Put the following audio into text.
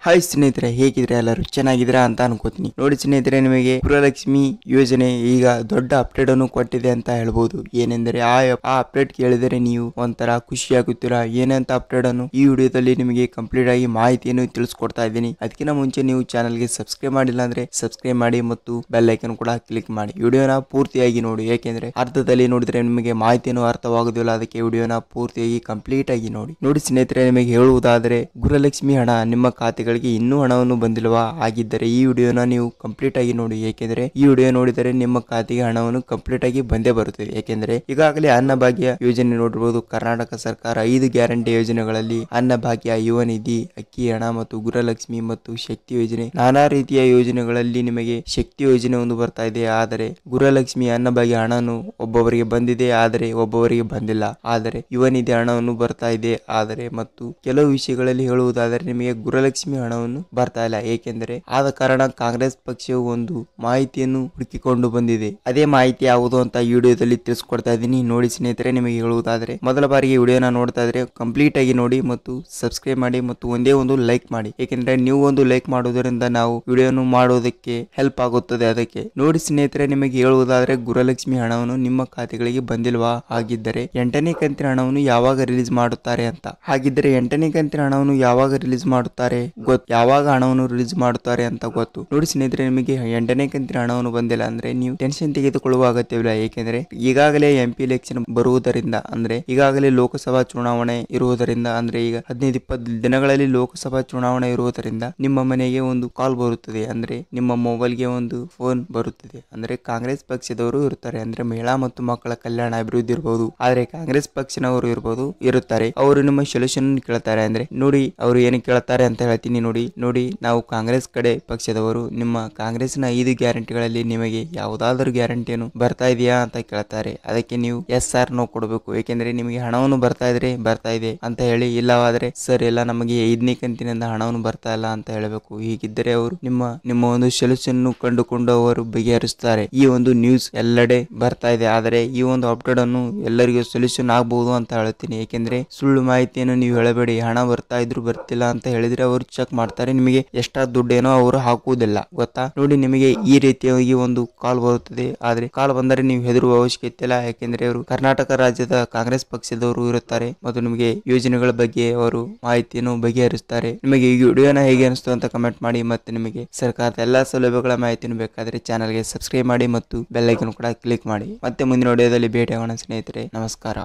Hi ಸ್ನೇಹಿತರೆ, ಹೇಗಿದ್ರೆ ಎಲ್ಲರೂ ಚೆನ್ನಾಗಿದ್ದೀರಾ ಅಂತ ಅನ್ಕೋತೀನಿ. ನೋಡಿ ಸ್ನೇಹಿತರೆ, ನಿಮಗೆ ಗೃಹಲಕ್ಷ್ಮಿ ಯೋಜನೆ ಈಗ ದೊಡ್ಡ ಅಪ್ಡೇಟ್ ಅನ್ನು ಕೊಟ್ಟಿದೆ ಅಂತ ಹೇಳ್ಬೋದು. ಏನೆಂದರೆ ಆ ಅಪ್ಡೇಟ್ ಕೇಳಿದರೆ ನೀವು ಒಂಥರ ಖುಷಿ ಆಗುತ್ತೀರಾ. ಏನಂತ ಅಪ್ಡೇಟ್ ಅನ್ನು ಈ ವಿಡಿಯೋದಲ್ಲಿ ನಿಮಗೆ ಕಂಪ್ಲೀಟ್ ಆಗಿ ಮಾಹಿತಿಯನ್ನು ತಿಳಿಸ್ಕೊಡ್ತಾ ಇದ್ದೀನಿ. ಅದಕ್ಕಿಂತ ಮುಂಚೆ ನೀವು ಚಾನಲ್ಗೆ ಸಬ್ಸ್ಕ್ರೈಬ್ ಮಾಡಿಲ್ಲ ಅಂದ್ರೆ ಸಬ್ಸ್ಕ್ರೈಬ್ ಮಾಡಿ ಮತ್ತು ಬೆಲ್ ಐಕನ್ ಕೂಡ ಕ್ಲಿಕ್ ಮಾಡಿ. ವಿಡಿಯೋನ ಪೂರ್ತಿಯಾಗಿ ನೋಡಿ, ಯಾಕೆಂದ್ರೆ ಅರ್ಧದಲ್ಲಿ ನೋಡಿದ್ರೆ ನಿಮಗೆ ಮಾಹಿತಿಯನ್ನು ಅರ್ಥವಾಗುದಿಲ್ಲ. ಅದಕ್ಕೆ ವಿಡಿಯೋನ ಪೂರ್ತಿಯಾಗಿ ಕಂಪ್ಲೀಟ್ ಆಗಿ ನೋಡಿ. ಸ್ನೇಹಿತರೆ, ನಿಮಗೆ ಹೇಳುವುದಾದರೆ ಗೃಹಲಕ್ಷ್ಮಿ ಹಣ ನಿಮ್ಮ ಖಾತೆಗಳಿಗೆ ಇನ್ನೂ ಹಣವನ್ನು ಬಂದಿಲ್ವಾ? ಆಗಿದ್ದರೆ ಈ ವಿಡಿಯೋನ ನೀವು ಕಂಪ್ಲೀಟ್ ಆಗಿ ನೋಡಿ, ಏಕೆಂದರೆ ಈ ವಿಡಿಯೋ ನೋಡಿದರೆ ನಿಮ್ಮ ಖಾತೆಗೆ ಹಣವನ್ನು ಕಂಪ್ಲೀಟ್ ಆಗಿ ಬಂದೇ ಬರುತ್ತದೆ. ಏಕೆಂದರೆ ಈಗಾಗಲೇ ಅನ್ನಭಾಗ್ಯ ಯೋಜನೆ ನೋಡಿರಬಹುದು. ಕರ್ನಾಟಕ ಸರ್ಕಾರ 5 ಗ್ಯಾರಂಟಿ ಯೋಜನೆಗಳಲ್ಲಿ ಅನ್ನಭಾಗ್ಯ, ಯುವ ನಿಧಿ, ಅಕ್ಕಿ ಹಣ ಮತ್ತು ಗೃಹಲಕ್ಷ್ಮಿ ಮತ್ತು ಶಕ್ತಿ ಯೋಜನೆ, ನಾನಾ ರೀತಿಯ ಯೋಜನೆಗಳಲ್ಲಿ ನಿಮಗೆ ಶಕ್ತಿ ಯೋಜನೆ ಒಂದು ಬರ್ತಾ ಇದೆ. ಆದರೆ ಗೃಹಲಕ್ಷ್ಮಿ ಅನ್ನಭಾಗ್ಯ ಹಣನು ಒಬ್ಬೊಬ್ಬರಿಗೆ ಬಂದಿದೆ, ಆದರೆ ಒಬ್ಬೊಬ್ಬರಿಗೆ ಬಂದಿಲ್ಲ. ಆದರೆ ಯುವ ನಿಧಿ ಹಣವನ್ನು ಬರ್ತಾ ಇದೆ. ಆದರೆ ಮತ್ತು ಕೆಲವು ವಿಷಯಗಳಲ್ಲಿ ಹೇಳುವುದಾದರೆ ನಿಮಗೆ ಗೃಹಲಕ್ಷ್ಮಿ ಹಣವನ್ನು ಬರ್ತಾ ಇಲ್ಲ. ಏಕೆಂದರೆ ಆದ ಕಾರಣ ಕಾಂಗ್ರೆಸ್ ಪಕ್ಷವು ಒಂದು ಮಾಹಿತಿಯನ್ನು ಹುಡುಕಿಕೊಂಡು ಬಂದಿದೆ. ಅದೇ ಮಾಹಿತಿ ಯಾವುದು ಅಂತ ಈ ವಿಡಿಯೋದಲ್ಲಿ ತಿಳಿಸ್ಕೊಡ್ತಾ ಇದ್ದೀನಿ. ನೋಡಿ ಸ್ನೇಹಿತರೆ, ನಿಮಗೆ ಹೇಳುವುದಾದರೆ ಮೊದಲ ಬಾರಿಗೆ ವಿಡಿಯೋನ ನೋಡ್ತಾ ಇದ್ರೆ ಕಂಪ್ಲೀಟ್ ಆಗಿ ನೋಡಿ ಮತ್ತು ಸಬ್ಸ್ಕ್ರೈಬ್ ಮಾಡಿ ಮತ್ತು ಒಂದೇ ಒಂದು ಲೈಕ್ ಮಾಡಿ. ಏಕೆಂದ್ರೆ ನೀವು ಒಂದು ಲೈಕ್ ಮಾಡುವುದರಿಂದ ನಾವು ವಿಡಿಯೋನು ಮಾಡೋದಕ್ಕೆ ಹೆಲ್ಪ್ ಆಗುತ್ತದೆ. ಅದಕ್ಕೆ ನೋಡಿ ಸ್ನೇಹಿತರೆ, ನಿಮಗೆ ಹೇಳುವುದಾದ್ರೆ ಗೃಹಲಕ್ಷ್ಮಿ ಹಣವನ್ನು ನಿಮ್ಮ ಖಾತೆಗಳಿಗೆ ಬಂದಿಲ್ವಾ? ಆಗಿದ್ದರೆ 8ನೇ ಕಂತಿನ ಹಣವನ್ನು ಯಾವಾಗ ರಿಲೀಸ್ ಮಾಡುತ್ತಾರೆ ಅಂತ. ಹಾಗಿದ್ದರೆ 8ನೇ ಕಂತಿನ ಹಣವನ್ನು ಯಾವಾಗ ರಿಲೀಸ್ ಮಾಡುತ್ತಾರೆ ಯಾವಾಗ ಹಣವನ್ನು ರಿಲೀಸ್ ಮಾಡುತ್ತಾರೆ ಅಂತ ಗೊತ್ತು. ನೋಡಿ ಸ್ನೇಹಿತರೆ, ನಿಮಗೆ 8ನೇ ಕಂತಿನ ಹಣವನ್ನು ಬಂದಿಲ್ಲ ಅಂದ್ರೆ ನೀವು ಟೆನ್ಷನ್ ತೆಗೆದುಕೊಳ್ಳುವ ಅಗತ್ಯವಿಲ್ಲ. ಏಕೆಂದ್ರೆ ಈಗಾಗಲೇ MP ಎಲೆಕ್ಷನ್ ಬರುವುದರಿಂದ, ಅಂದ್ರೆ ಈಗಾಗಲೇ ಲೋಕಸಭಾ ಚುನಾವಣೆ ಇರುವುದರಿಂದ, ಅಂದ್ರೆ ಈಗ 15-20 ದಿನಗಳಲ್ಲಿ ಲೋಕಸಭಾ ಚುನಾವಣೆ ಇರುವುದರಿಂದ ನಿಮ್ಮ ಮನೆಗೆ ಒಂದು ಕಾಲ್ ಬರುತ್ತದೆ. ಅಂದ್ರೆ ನಿಮ್ಮ ಮೊಬೈಲ್ಗೆ ಒಂದು ಫೋನ್ ಬರುತ್ತದೆ. ಅಂದ್ರೆ ಕಾಂಗ್ರೆಸ್ ಪಕ್ಷದವರು ಇರುತ್ತಾರೆ. ಅಂದ್ರೆ ಮಹಿಳಾ ಮತ್ತು ಮಕ್ಕಳ ಕಲ್ಯಾಣ ಅಭಿವೃದ್ಧಿ ಇರಬಹುದು, ಆದ್ರೆ ಕಾಂಗ್ರೆಸ್ ಪಕ್ಷನವರು ಇರುತ್ತಾರೆ. ಅವರು ನಿಮ್ಮ ಸೊಲ್ಯೂಷನ್ ಕೇಳ್ತಾರೆ. ಅಂದ್ರೆ ನೋಡಿ ಅವರು ಏನು ಕೇಳ್ತಾರೆ ಅಂತ ಹೇಳ್ತೀನಿ. ನೋಡಿ ನಾವು ಕಾಂಗ್ರೆಸ್ ಕಡೆ ಪಕ್ಷದವರು ನಿಮ್ಮ ಕಾಂಗ್ರೆಸ್ನ 5 ಗ್ಯಾರಂಟಿಗಳಲ್ಲಿ ನಿಮಗೆ ಯಾವುದಾದರೂ ಗ್ಯಾರಂಟಿಯನ್ನು ಬರ್ತಾ ಇದೆಯಾ ಅಂತ ಕೇಳ್ತಾರೆ. ಅದಕ್ಕೆ ನೀವು ಎಸ್ ಆರ್ ನೋ ಕೊಡಬೇಕು. ಏಕೆಂದ್ರೆ ನಿಮಗೆ ಹಣವನ್ನು ಬರ್ತಾ ಇದೆ ಅಂತ ಹೇಳಿ, ಇಲ್ಲವಾದ್ರೆ ಸರ್ ಇಲ್ಲ ನಮಗೆ 5ನೇ ಕಂತಿನಿಂದ ಹಣವನ್ನು ಬರ್ತಾ ಇಲ್ಲ ಅಂತ ಹೇಳಬೇಕು. ಹೀಗಿದ್ದರೆ ಅವರು ನಿಮ್ಮ ಒಂದು ಸೊಲ್ಯೂಷನ್ ಕಂಡುಕೊಂಡು ಅವರು ಬಗೆಹರಿಸುತ್ತಾರೆ. ಈ ಒಂದು ನ್ಯೂಸ್ ಎಲ್ಲೆಡೆ ಬರ್ತಾ ಇದೆ. ಆದರೆ ಈ ಒಂದು ಅಪ್ಡೇಟ್ ಅನ್ನು ಎಲ್ಲರಿಗೂ ಸೊಲ್ಯೂಷನ್ ಆಗಬಹುದು ಅಂತ ಹೇಳ್ತೀನಿ. ಏಕೆಂದ್ರೆ ಸುಳ್ಳು ಮಾಹಿತಿಯನ್ನು ನೀವು ಹೇಳಬೇಡಿ. ಹಣ ಬರ್ತಾ ಇದ್ರು ಬರ್ತಿಲ್ಲ ಅಂತ ಹೇಳಿದ್ರೆ ಅವರು ಚೆಕ್ ಮಾಡ್ತಾರೆ. ನಿಮಗೆ ಎಷ್ಟ ದುಡ್ಡೇನೋ ಅವರು ಹಾಕುವುದಿಲ್ಲ, ಗೊತ್ತಾ? ನೋಡಿ, ನಿಮಗೆ ಈ ರೀತಿಯಾಗಿ ಒಂದು ಕಾಲ್ ಬರುತ್ತದೆ. ಆದ್ರೆ ಕಾಲ್ ಬಂದರೆ ನೀವು ಹೆದರುವ ಅವಶ್ಯಕತೆ ಇಲ್ಲ. ಯಾಕೆಂದ್ರೆ ಅವರು ಕರ್ನಾಟಕ ರಾಜ್ಯದ ಕಾಂಗ್ರೆಸ್ ಪಕ್ಷದವರು ಇರುತ್ತಾರೆ ಮತ್ತು ನಿಮಗೆ ಯೋಜನೆಗಳ ಬಗ್ಗೆ ಅವರು ಮಾಹಿತಿಯನ್ನು ಬಗೆಹರಿಸುತ್ತಾರೆ. ನಿಮಗೆ ಈ ವಿಡಿಯೋನ ಹೇಗೆ ಅನಿಸ್ತು ಅಂತ ಕಮೆಂಟ್ ಮಾಡಿ. ಮತ್ತೆ ನಿಮಗೆ ಸರ್ಕಾರದ ಎಲ್ಲಾ ಸೌಲಭ್ಯಗಳ ಮಾಹಿತಿಯನ್ನು ಬೇಕಾದ್ರೆ ಚಾನಲ್ಗೆ ಸಬ್ಸ್ಕ್ರೈಬ್ ಮಾಡಿ ಮತ್ತು ಬೆಲ್ ಐಕನ್ ಕೂಡ ಕ್ಲಿಕ್ ಮಾಡಿ. ಮತ್ತೆ ಮುಂದಿನ ವಿಡಿಯೋದಲ್ಲಿ ಭೇಟಿಯಾಗೋಣ ಸ್ನೇಹಿತರೆ. ನಮಸ್ಕಾರ.